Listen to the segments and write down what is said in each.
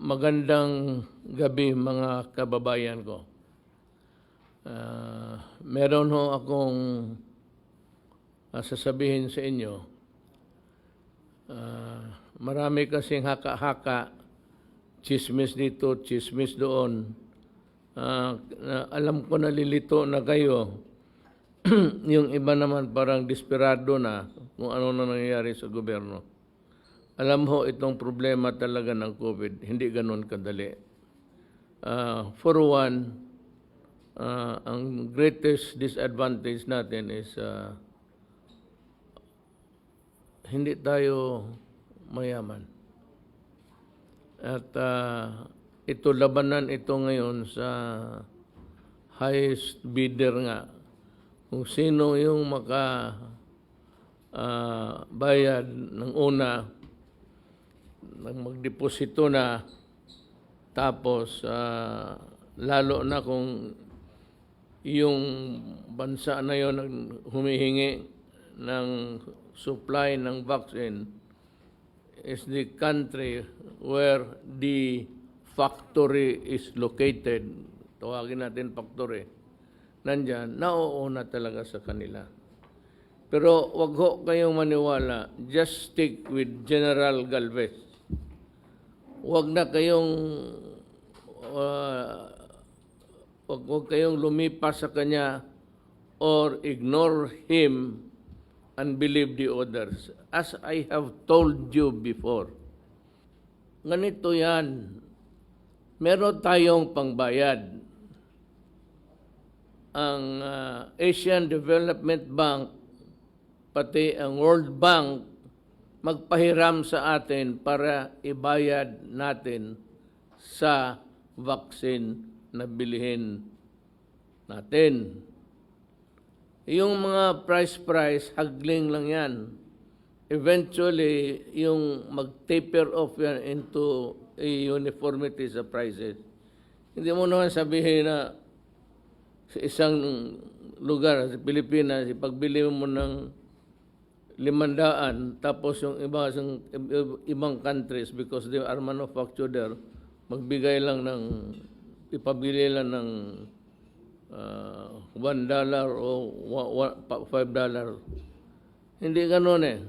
Magandang gabi mga kababayan ko. Meron ho akong sasabihin sa inyo. Marami kasing haka-haka, chismis dito, chismis doon. Alam ko nalilito na kayo. Yung iba naman parang desperado na kung ano na nangyayari sa gobyerno. Alam ho, itong problema talaga ng COVID, hindi ganun kadali. For one, ang greatest disadvantage natin is hindi tayo mayaman. At ito labanan ito ngayon sa highest bidder nga. Kung sino yung bayad ng una, magdeposito na, tapos lalo na kung yung bansa na yon humihingi ng supply ng vaccine is the country where the factory is located. Tawagin natin factory. Nandyan, nauuna talaga sa kanila. Pero wag ho kayong maniwala, just stick with General Galvez. Wag na kayong wag kayong lumipas sa kanya or ignore him and believe the others. As I have told you before, ganito yan. Meron tayong pangbayad. Ang Asian Development Bank, pati ang World Bank, magpahiram sa atin para ibayad natin sa vaccine na bilihin natin. Yung mga price, hagling lang yan. Eventually, yung mag-taper off yan into a uniformity sa prices. Hindi mo naman sabihin na sa isang lugar, sa Pilipinas, ipagbili mo ng 500, tapos yung ibang countries, because they are manufactured there, magbigay lang ng, ipabili lang ng $1 o $5. Hindi ganun eh.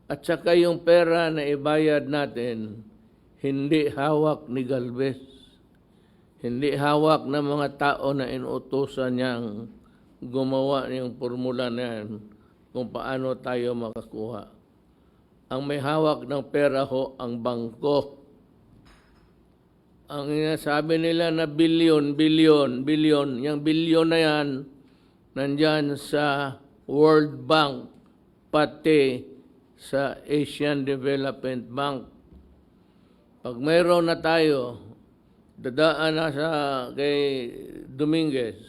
At saka yung pera na ibayad natin, hindi hawak ni Galvez. Hindi hawak ng mga tao na inutusan niyang gumawa ng formula na yan kung paano tayo makakuha. Ang may hawak ng pera ho, ang bangko. Ang sabi nila na bilyon, yung bilyon na yan, nandyan sa World Bank, pati sa Asian Development Bank. Pag mayroon na tayo, dadaan na kay Dominguez,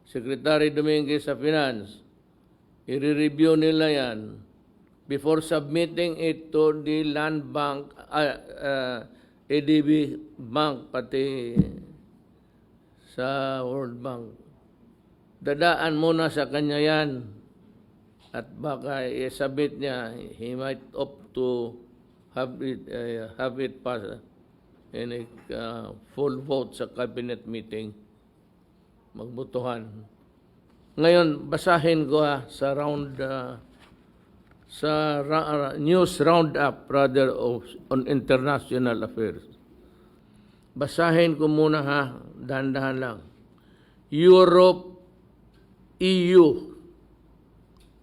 Secretary Dominguez sa Finance, i-review nila yan before submitting it to the Land Bank, ADB Bank, pati sa World Bank. Dadaan muna sa kanya yan at baka i-submit niya, he might opt to have it pass in a full vote sa cabinet meeting, magbutuhan. Ngayon, basahin ko sa news roundup rather on international affairs. Basahin ko muna dahan-dahan lang. Europe, EU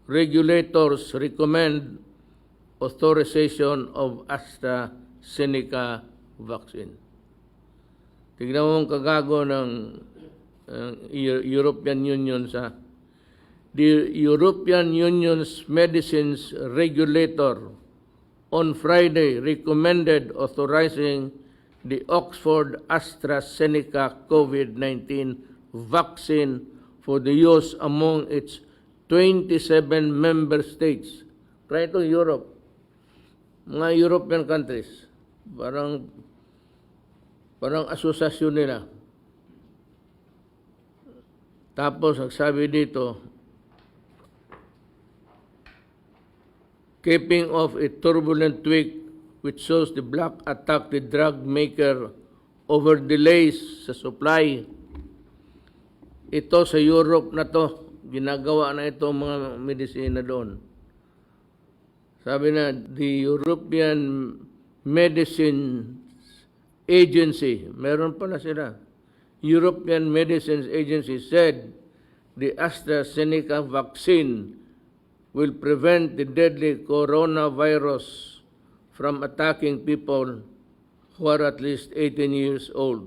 regulators recommend authorization of AstraZeneca vaccine. Tignan mo ang kagago ng European Union The European Union's medicines regulator on Friday recommended authorizing the Oxford AstraZeneca COVID-19 vaccine for the use among its 27 member states. Kaya ito Europe, mga European countries, parang asosasyon nila. Tapos, nagsabi dito, keeping off a turbulent week which shows the black attacked the drug maker over delays sa supply. Ito sa Europe na to, ginagawa na ito mga medisina doon. Sabi na, the European Medicines Agency, meron pala sila, European Medicines Agency said the AstraZeneca vaccine will prevent the deadly coronavirus from attacking people who are at least 18 years old.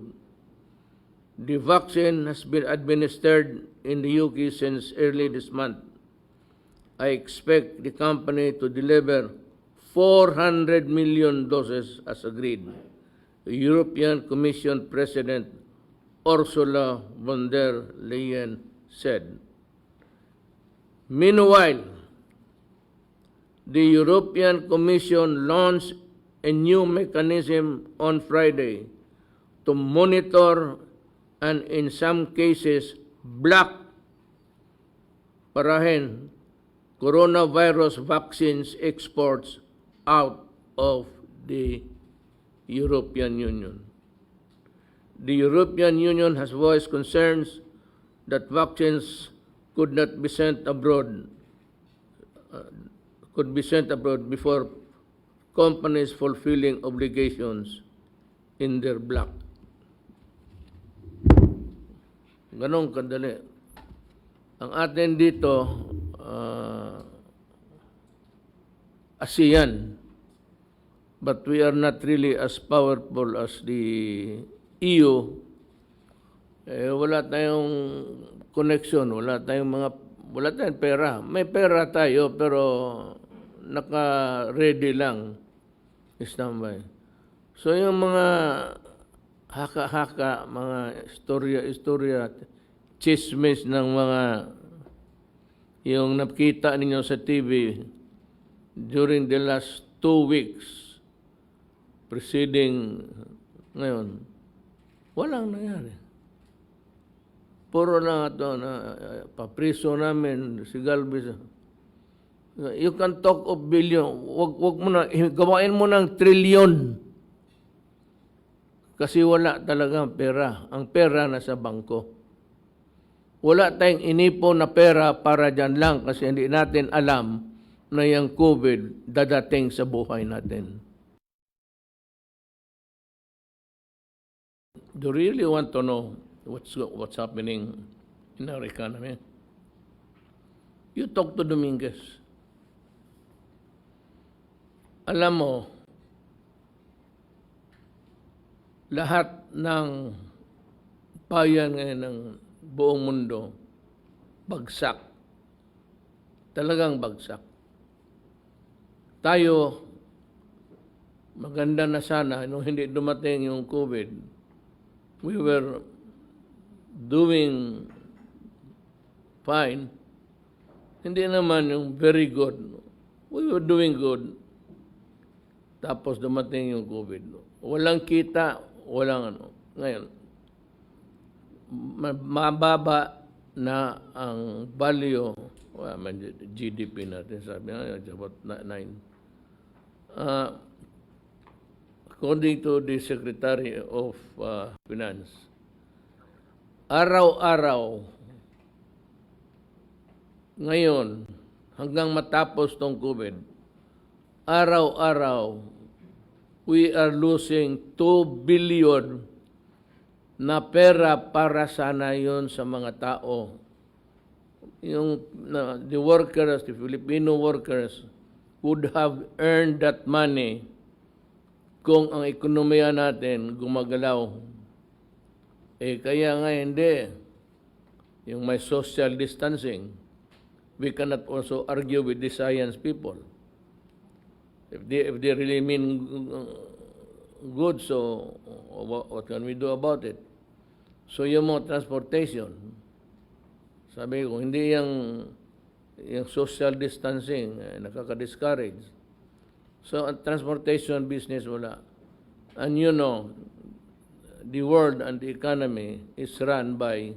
The vaccine has been administered in the UK since early this month. I expect the company to deliver 400 million doses as agreed. The European Commission President Ursula von der Leyen said. Meanwhile, the European Commission launched a new mechanism on Friday to monitor and in some cases block coronavirus vaccines exports out of the European Union. The European Union has voiced concerns that vaccines could not be sent abroad, before companies fulfilling obligations in their block. Ganong kadali. Ang atin dito, ASEAN, but we are not really as powerful as the EU. Wala tayong connection, wala tayong pera. May pera tayo pero naka-ready lang, standby. So yung mga haka-haka, mga istorya, chismis ng mga yung nakita ninyo sa TV during the last 2 weeks preceding ngayon, walang nangyari. Puro na ito na papriso namin si Galvez. You can talk of billion. Wag mo na, gawain mo ng trilyon. Kasi wala talagang pera. Ang pera nasa bangko. Wala tayong inipon na pera para dyan lang kasi hindi natin alam na yung COVID dadating sa buhay natin. Do you really want to know what's happening in our economy? You talk to Dominguez. Alam mo, lahat ng bayan ngayon ng buong mundo, bagsak. Talagang bagsak. Tayo, maganda na sana, nung hindi dumating yung COVID, we were doing fine. Hindi naman yung very good. We were doing good. Tapos dumating yung COVID. Walang kita, walang ano. Ngayon, mababa na ang value, GDP natin, sabi nga, it's about 9. According to the Secretary of Finance, araw-araw, ngayon, hanggang matapos tong COVID, araw-araw, we are losing 2 billion na pera para sana yun sa mga tao. The workers, the Filipino workers, would have earned that money kung ang ekonomiya natin gumagalaw. Kaya nga hindi. Yung may social distancing, we cannot also argue with the science people. If they really mean good, so what can we do about it? So yung mga transportation, sabi ko, hindi yung social distancing, nakaka-discourage. So ang transportation business wala. And you know, the world and the economy is run by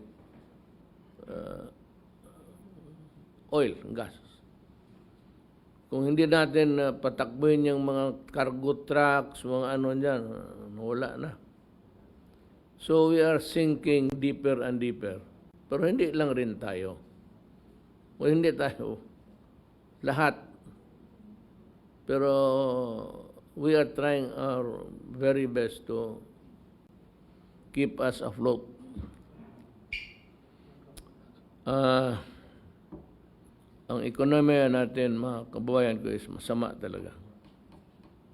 oil and gas. Kung hindi natin patakbuhin yung mga cargo trucks, mga ano dyan, wala na. So we are sinking deeper and deeper. Pero hindi lang rin tayo. O hindi tayo. Lahat. Pero we are trying our very best to keep us afloat. Ang ekonomiya natin, mga kababayan ko, is masama talaga.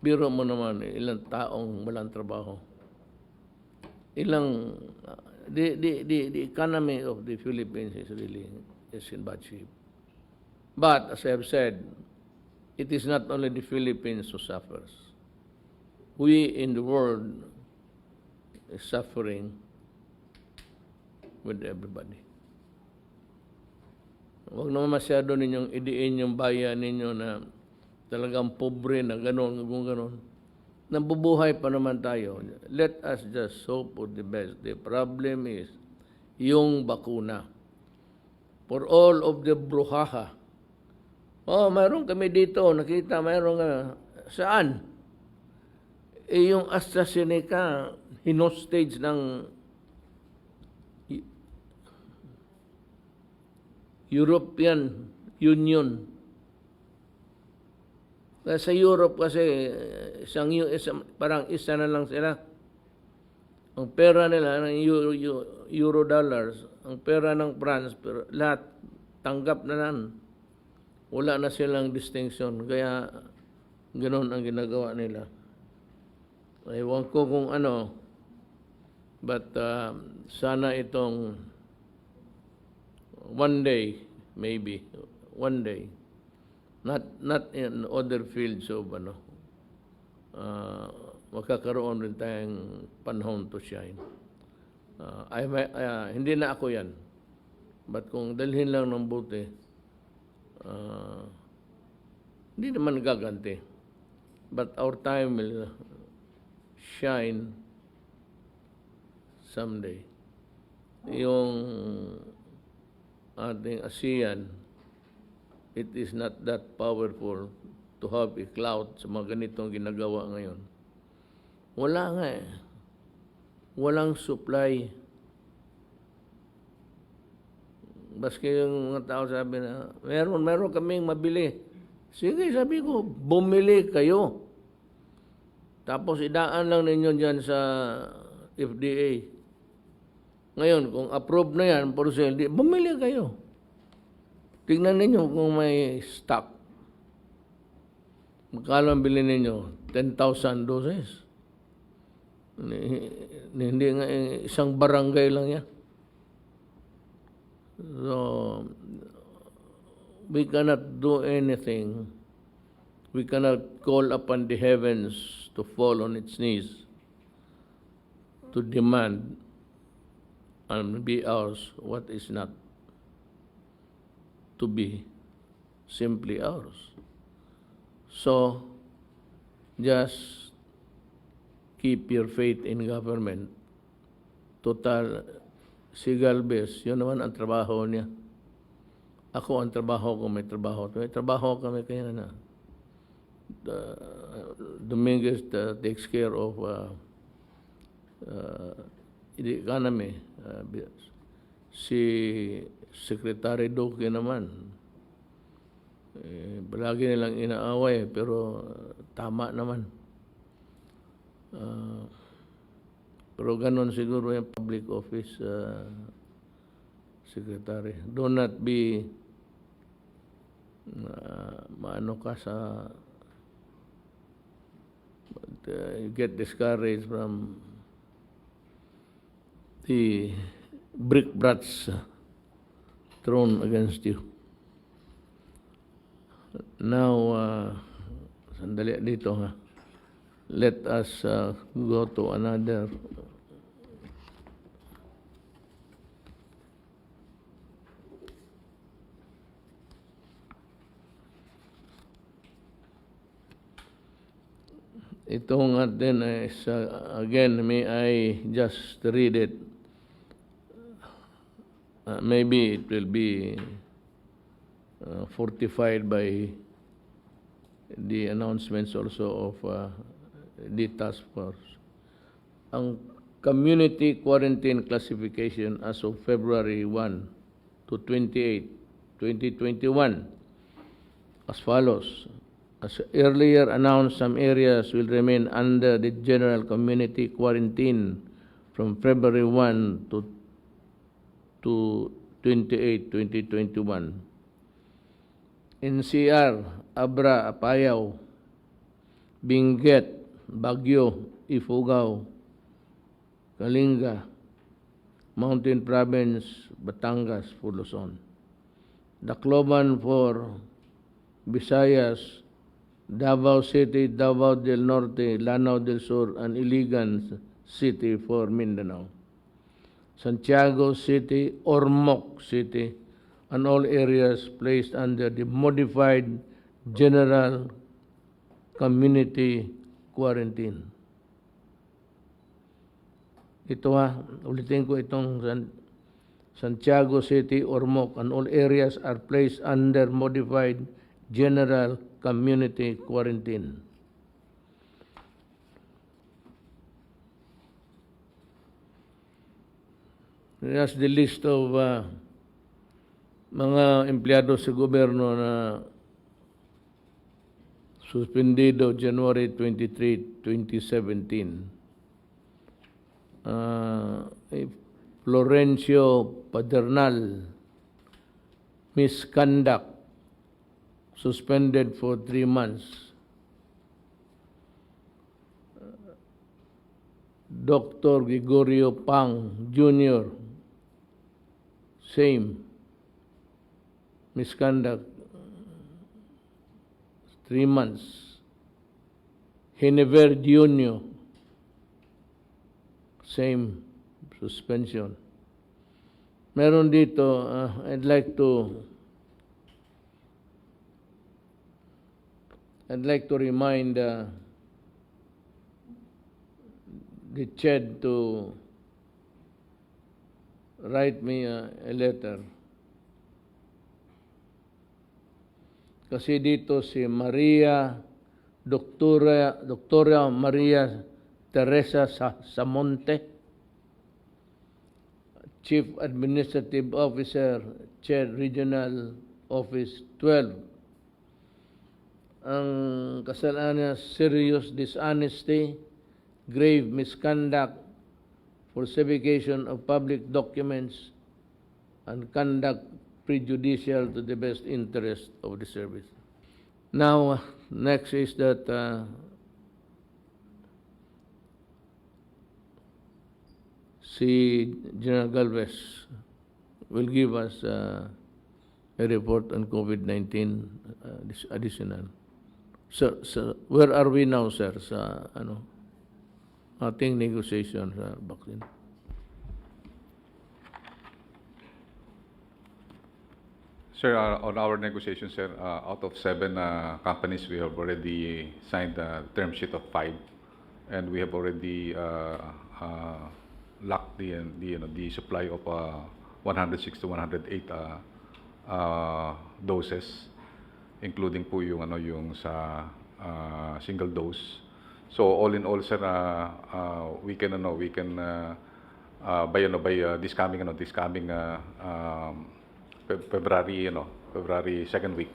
Biro mo naman, ilang taong walang trabaho. The economy of the Philippines is really in bad shape. But, as I have said, it is not only the Philippines who suffers. We in the world is suffering with everybody. Huwag naman masyado ninyong idiin yung bayan ninyo na talagang pobre na gano'n, gano'n. Nabubuhay pa naman tayo. Let us just hope for the best. The problem is yung bakuna. For all of the bruhaha. Mayroon kami dito, nakita, mayroon saan? Yung AstraZeneca, hinostage ng European Union. Sa Europe kasi, parang isa na lang sila. Ang pera nila ng euro dollars, ang pera ng France, pero lahat tanggap na lang. Wala na silang distinction. Kaya, ganoon ang ginagawa nila. Ewan ko kung ano, but sana itong one day, maybe, one day, not in other fields of magkakaroon rin tayong panahon to shine. Hindi na ako yan. But kung dalhin lang ng buti, hindi naman gaganti. But our time will shine someday. Yung ating ASEAN, it is not that powerful to have a cloud sa mga ganitong ginagawa ngayon. Wala nga eh. Walang supply. Baski yung mga tao sabi na, meron kaming mabili. Sige, sabi ko, bumili kayo. Tapos idaan lang ninyo dyan sa FDA. Ngayon, kung approve na yan, for sale, bumili kayo. Tingnan ninyo kung may stock. Magkano ang bilhin ninyo? 10,000 doses. Hindi nga, isang barangay lang yan. So, we cannot do anything. We cannot call upon the heavens to fall on its knees to demand and be ours what is not to be simply ours. So, just keep your faith in government. Total, si Galvez, yun naman ang trabaho niya. Ako ang trabaho ko, may trabaho. May trabaho kami kaya na. Dominguez takes care of the economy. Si Secretary Duque naman, palagi nilang inaaway, pero tama naman. Pero ganon siguro yung public office secretary. Do not be maano ka sa you get discouraged from the brick brats thrown against you. Now, sandali dito ha. Let us go to another. Ito nga din is, again, may I just read it? Maybe it will be fortified by the announcements also of the task force. Ang community quarantine classification as of February 1 to 28, 2021 as follows. As earlier announced, some areas will remain under the general community quarantine from February 1 to 28, 2021. NCR, Abra, Apayao, Benguet, Baguio, Ifugao, Kalinga, Mountain Province, Batangas, Luzon. Tacloban for Visayas, Davao City, Davao del Norte, Lanao del Sur, and Iligan City for Mindanao. Santiago City, Ormoc City, and all areas placed under the modified general community quarantine. Ito ulitin ko itong Santiago City, Ormoc, and all areas are placed under modified general community quarantine. That's the list of mga empleyado sa gobyerno na suspendido January 23, 2017. Florencio Padernal, misconduct, suspended for 3 months. Dr. Gregorio Pang Jr., same, misconduct, 3 months. Genever Jr., same, suspension. Meron dito, I'd like to remind the CHED to write me a letter. Kasi dito si Doktora Maria Teresa Samonte, Chief Administrative Officer, CHED Regional Office 12. Ang kasalanan niya, serious dishonesty, grave misconduct, falsification of public documents, and conduct prejudicial to the best interest of the service. Now, next is that si General Galvez will give us a report on COVID-19 additional. So, where are we now, sir, sa ating negotiation sa vaccine? Sir, on our negotiations, sir, out of 7 companies, we have already signed a term sheet of 5, and we have already locked the supply of 106 to 108 doses, including po yung sa single dose. So all in all, sir, we can by this coming February 2nd week,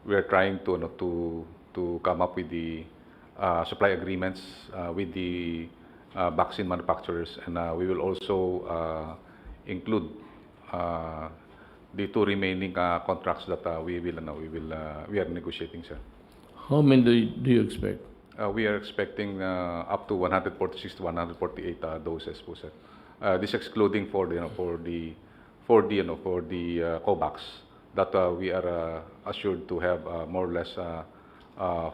we are trying to come up with the supply agreements with the vaccine manufacturers, and we will also include the 2 remaining contracts that we are negotiating, sir. How many do you expect? We are expecting up to 146 to 148 doses po, sir. This excluding for the COVAX that we are assured to have more or less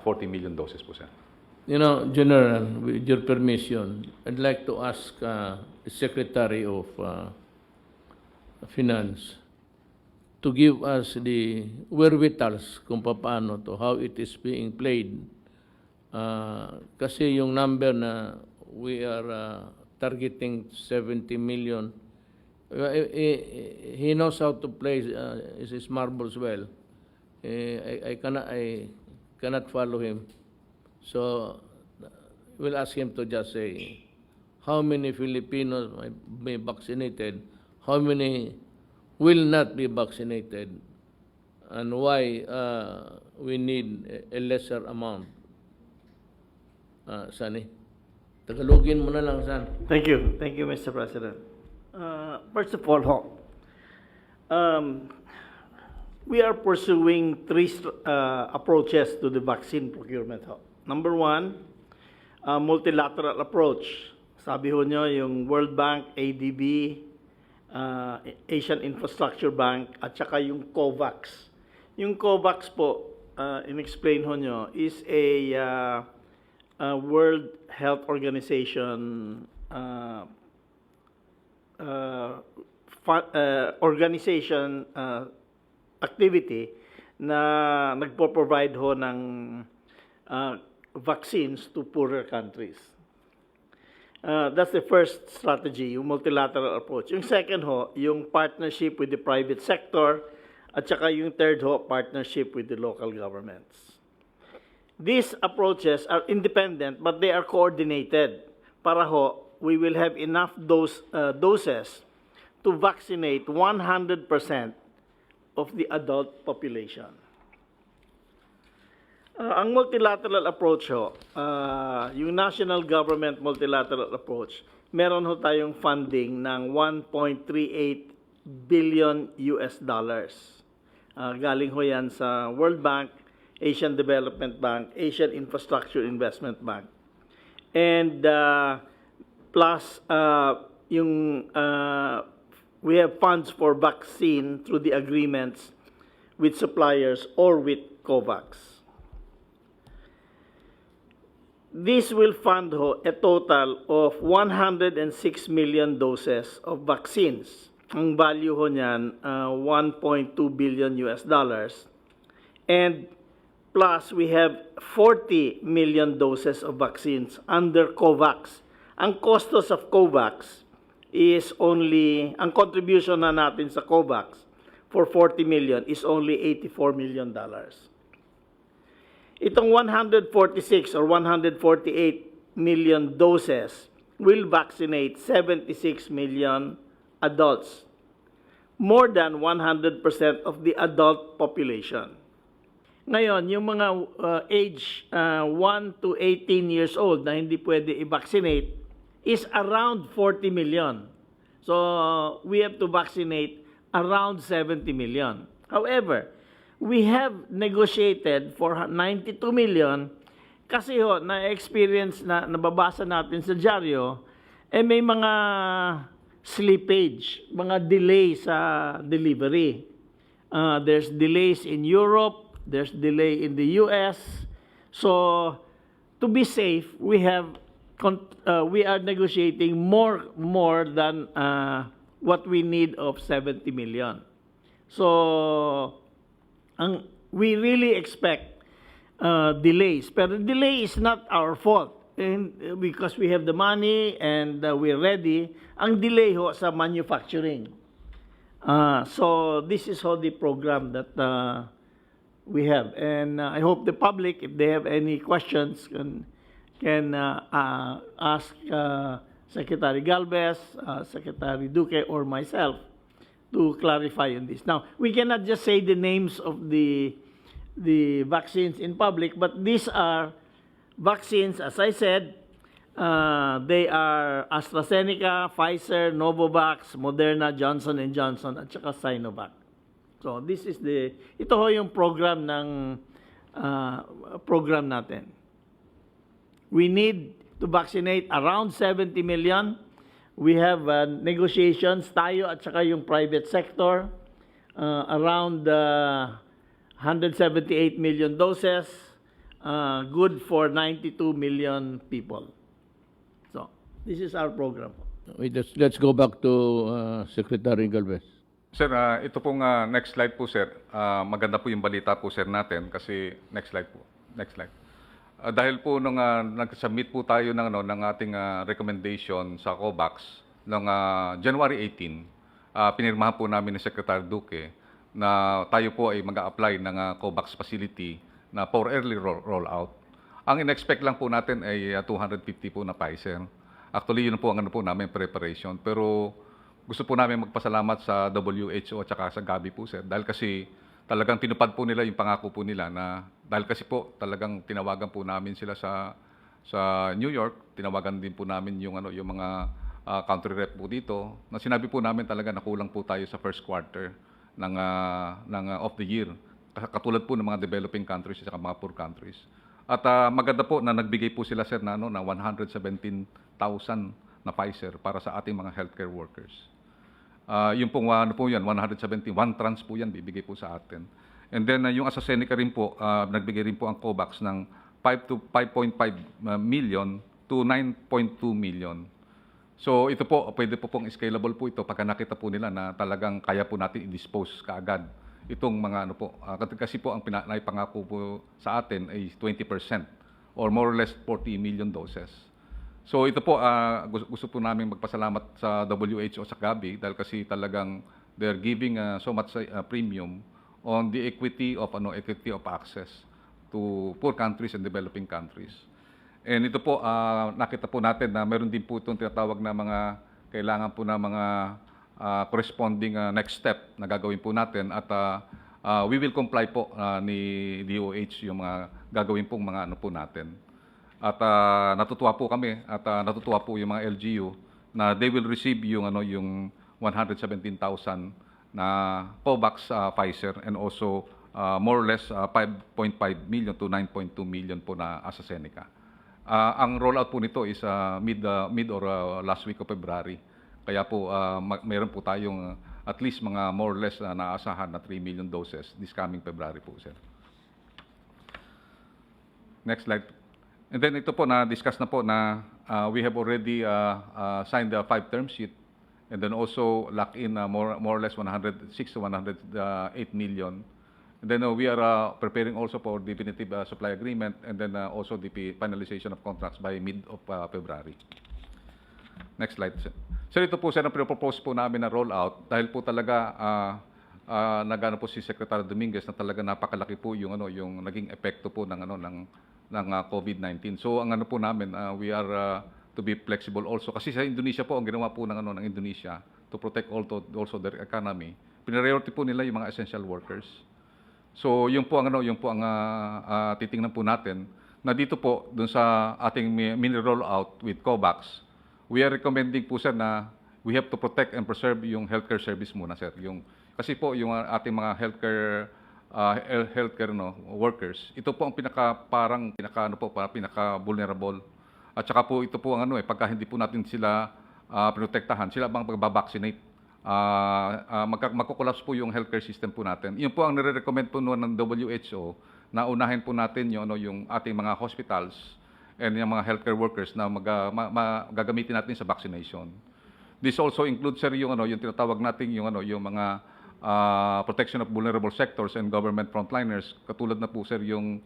40 million doses po, sir. General, with your permission, I'd like to ask the Secretary of Finance to give us the wherewithals kung paano to, how it is being played. Kasi yung number na we are targeting 70 million, he knows how to play his marbles well. I cannot follow him. So we'll ask him to just say how many Filipinos might be vaccinated, how many will not be vaccinated, and why we need a lesser amount. Sani, Tagalogin mo na lang, San. Thank you. Thank you, Mr. President. First of all, we are pursuing three approaches to the vaccine procurement. Number one, multilateral approach. Sabi ho nyo, yung World Bank, ADB, Asian Infrastructure Bank, at saka yung COVAX. Yung COVAX po, in-explain ho nyo, is a World Health Organization activity na nagpo-provide ho ng vaccines to poorer countries. That's the first strategy, yung multilateral approach. Yung second ho, yung partnership with the private sector, at saka yung third ho, partnership with the local governments. These approaches are independent, but they are coordinated. Para ho, we will have enough doses to vaccinate 100% of the adult population. Ang multilateral approach ho, yung national government multilateral approach, meron ho tayong funding ng 1.38 billion US dollars. Galing ho yan sa World Bank, Asian Development Bank, Asian Infrastructure Investment Bank. And plus, we have funds for vaccine through the agreements with suppliers or with COVAX. This will fund a total of 106 million doses of vaccines. Ang value ho niyan, 1.2 billion US dollars. And plus, we have 40 million doses of vaccines under COVAX. Ang costos of COVAX is only, ang contribution na natin sa COVAX for 40 million is only $84 million. Itong 146 or 148 million doses will vaccinate 76 million adults, more than 100% of the adult population. Ngayon, yung mga age 1 to 18 years old na hindi pwede i-vaccinate is around 40 million. So, we have to vaccinate around 70 million. However, we have negotiated for 92 million kasi ho, na-experience na nababasa natin sa dyaryo, may mga slippage, mga delay sa delivery. There's delays in Europe, there's delay in the US. So, to be safe, we are negotiating more than what we need of 70 million. So, we really expect delays. Pero delay is not our fault. Because we have the money and we're ready. Ang delay ho sa manufacturing. So this is how the program that we have. And I hope the public, if they have any questions, can ask Secretary Galvez, Secretary Duque, or myself to clarify on this. Now, we cannot just say the names of the vaccines in public, but these are vaccines, as I said, they are AstraZeneca, Pfizer, Novavax, Moderna, Johnson & Johnson, at saka Sinovac. So, this is ito ho yung program ng program natin. We need to vaccinate around 70 million. We have negotiations, tayo at saka yung private sector, around 178 million doses, good for 92 million people. So, this is our program. Let's go back to Secretary Galvez. Sir, ito pong next slide po, sir. Maganda po yung balita po, sir, natin kasi next slide po. Next slide. Dahil po nung nag-submit po tayo ng ating recommendation sa COVAX noong January 18, pinirmahan po namin ni Secretary Duque na tayo po ay mag-a-apply ng COVAX facility na for early rollout. Ang in-expect lang po natin ay 250 po na Pfizer. Actually, yun po ang ano po namin preparation. Pero gusto po namin magpasalamat sa WHO at saka sa Gavi po, sir. Dahil kasi talagang tinupad po nila yung pangako po nila na dahil kasi po talagang tinawagan po namin sila sa New York, tinawagan din po namin yung mga country rep po dito. Na sinabi po namin talaga na kulang po tayo sa first quarter ng of the year. Katulad po ng mga developing countries at saka mga poor countries. At maganda po na nagbigay po sila, sir, na 117,000 na Pfizer para sa ating mga healthcare workers. Yung pong po yan, 171 trans po yan, bibigay po sa atin. And then yung AstraZeneca rin po, nagbigay rin po ang COVAX ng 5.5 million to 9.2 million. So ito po, pwede po pong scalable po ito pagka nakita po nila na talagang kaya po natin i-dispose kaagad itong mga kasi po ang naipangako po sa atin ay 20% or more or less 40 million doses. So ito po, gusto po namin magpasalamat sa WHO sa Gavi dahil kasi talagang they're giving so much premium on the equity of access to poor countries and developing countries. And ito po, nakita po natin na meron din po itong tinatawag na mga kailangan po na mga corresponding next step na gagawin po natin at we will comply po ni DOH yung mga gagawin pong mga po natin. At natutuwa po kami at natutuwa po yung mga LGU na they will receive yung yung 117,000 na COVAX Pfizer and also more or less 5.5 million to 9.2 million po na AstraZeneca. Ang rollout po nito is mid or last week of February. Kaya po mayroon po tayong at least mga more or less naasahan na 3 million doses this coming February po, sir. Next slide. And then ito po na-discuss na po na we have already signed the 5 term sheet and then also lock in more or less 106 to 108 million. And then we are preparing also for definitive supply agreement and then also the finalization of contracts by mid of February. Next slide, sir. Sir, ito po, sir, ang pinopropose po namin na rollout dahil po talaga nagano po si Secretary Dominguez na talaga napakalaki po yung yung naging epekto po ng COVID-19. So ang po namin, we are to be flexible also kasi sa Indonesia po ang ginawa po ng ng Indonesia to protect also their economy. Priority po nila yung mga essential workers. So yung po ang titingnan po natin na dito po dun sa ating mini rollout with COVAX, we are recommending po, sir, na we have to protect and preserve yung healthcare service muna, sir. Kasi po yung ating mga healthcare workers, ito po ang pinaka-vulnerable. At saka po ito po ang pagka hindi po natin sila protektahan, sila bang magbabaccinate. Magkukulaps po yung healthcare system po natin. Yun po ang nire-recommend po ng WHO na unahin po natin yung ating mga hospitals and yung mga healthcare workers na gagamitin natin sa vaccination. This also includes, sir, yung tinatawag natin yung mga protection of vulnerable sectors and government frontliners, katulad na po, sir, yung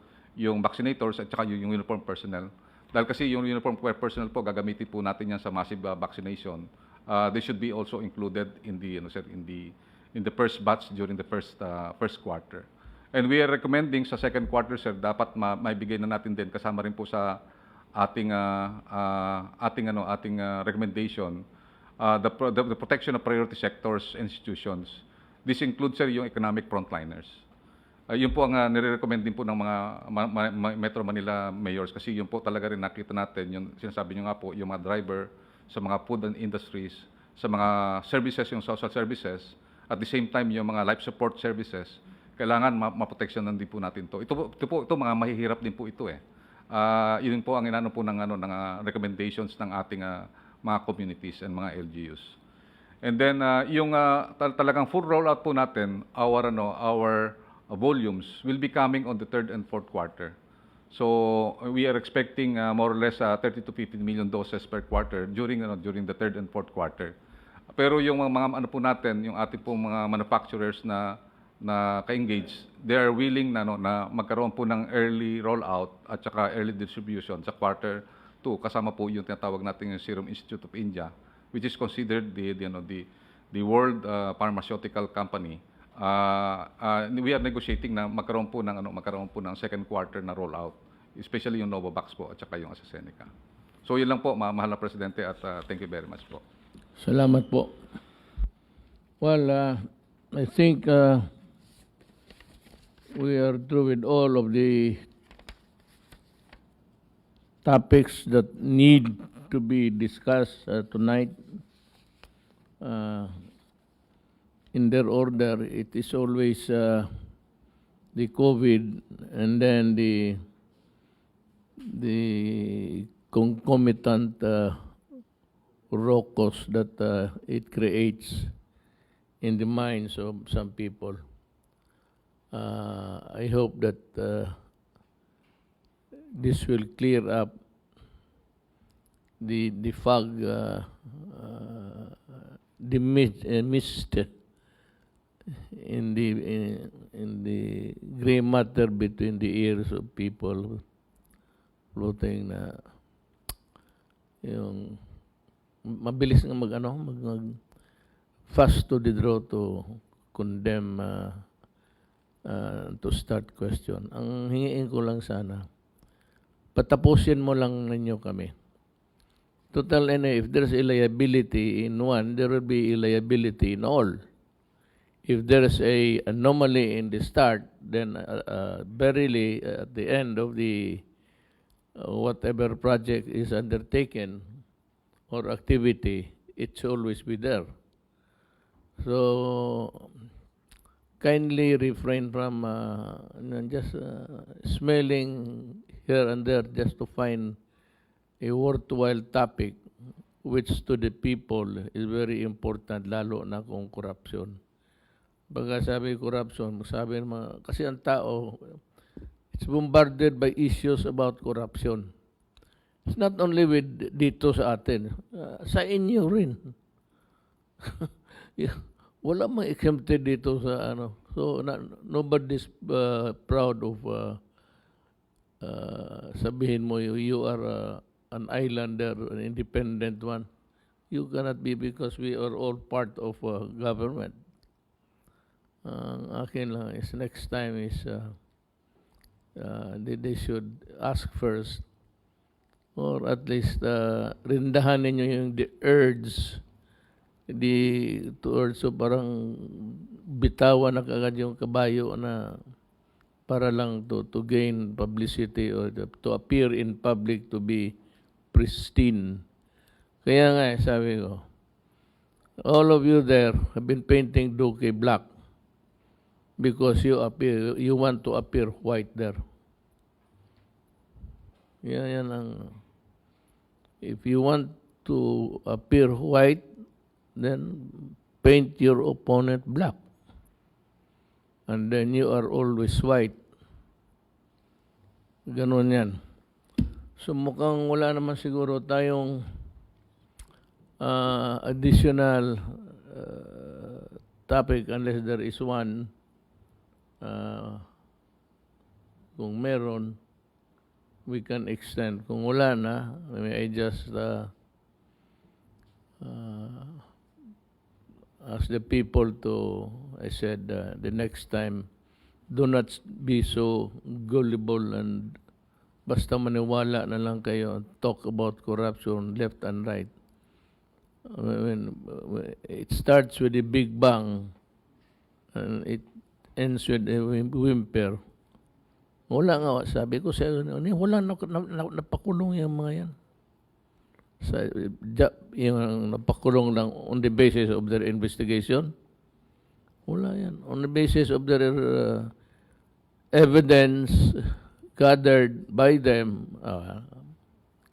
vaccinators at saka yung uniform personnel. Dahil kasi yung uniform personnel po gagamitin po natin yan sa massive vaccination. They should be also included in the in the first batch during the first quarter. And we are recommending sa second quarter, sir, dapat maibigay na natin din kasama rin po sa ating recommendation the protection of priority sectors and institutions. This includes, sir, yung economic frontliners. Yun po ang nire-recommend din po ng mga Metro Manila mayors kasi yun po talaga rin nakita natin, yung sinasabi nyo nga po, yung mga driver sa mga food and industries, sa mga services, yung social services, at the same time yung mga life support services, kailangan maproteksyonan din po natin to. Ito mga mahihirap din po ito eh. Yun po ang inano po ng recommendations ng ating mga communities and mga LGUs. And then yung talagang full rollout po natin, our volumes will be coming on the third and fourth quarter. So we are expecting more or less 30 to 50 million doses per quarter during the third and fourth quarter. Pero yung mga po natin, yung ating pong mga manufacturers na ka-engage, they are willing na magkaroon po ng early rollout at saka early distribution sa quarter 2 kasama po yung tinatawag natin yung Serum Institute of India, which is considered the world pharmaceutical company We are negotiating na magkaroon po ng second quarter na rollout, especially yung Novavax po at saka yung AstraZeneca. So yun lang po, mahal na Presidente, at thank you very much po. Salamat po. Well, I think we are through with all of the topics that need to be discussed tonight. In their order, it is always the COVID and then the concomitant rocos that it creates in the minds of some people. I hope that this will clear up the fog, the mist in the gray matter between the ears of people floating na yung mabilis nga mag fast to the draw to condemn to start question. Ang hingiin ko lang sana, patapusin mo lang ninyo kami. Total, if there's a liability in one, there will be a liability in all. If there's a anomaly in the start, then verily at the end of the whatever project is undertaken or activity, it should always be there. So kindly refrain from just smelling here and there just to find a worthwhile topic which to the people is very important, lalo na kung corruption. Baga sabi corruption, sabi naman, kasi ang tao, it's bombarded by issues about corruption. It's not only with dito sa atin, sa inyo rin. Wala mang exempted dito sa ano. So nobody's proud of sabihin mo you are an islander, an independent one. You cannot be, because we are all part of government. Akin lang is next time is they should ask first, or at least rindahan ninyo yung the urge, to urge, so parang bitawan na kagad yung kabayo na para lang to gain publicity or to appear in public to be pristine. Kaya nga, sabi ko, all of you there have been painting Duque black because you want to appear white there. Yan ang, if you want to appear white, then paint your opponent black. And then you are always white. Ganon yan. So mukhang wala naman siguro tayong additional topic unless there is one. Kung meron, we can extend. Kung wala na, may I just ask the people to, I said, the next time, do not be so gullible and basta maniwala na lang kayo, talk about corruption left and right. When it starts with a big bang and it ends with a whimper. Wala nga, sabi ko sa wala napakulong yung mga yan. Yung napakulong lang on the basis of their investigation. Wala yan. On the basis of their evidence gathered by them,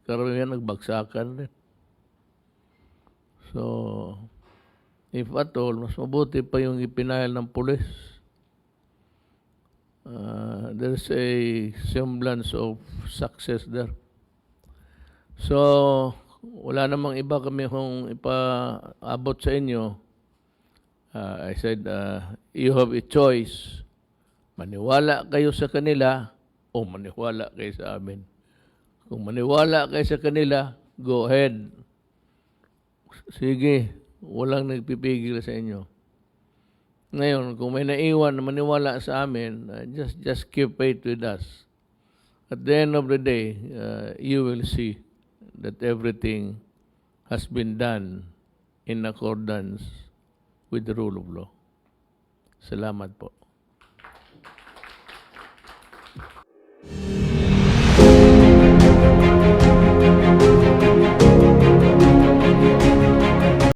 karamihan nagbagsakan rin. So, if at all, mas mabuti pa yung ipinahal ng pulis. There's a semblance of success there. So, wala namang iba kami kung ipaabot sa inyo. I said, you have a choice. Maniwala kayo sa kanila o maniwala kayo sa amin. Kung maniwala kayo sa kanila, go ahead. Sige, walang nagpipigil sa inyo. Ngayon, kung may naiwan na maniwala sa amin, just keep faith with us. At the end of the day, you will see that everything has been done in accordance with the rule of law. Salamat po.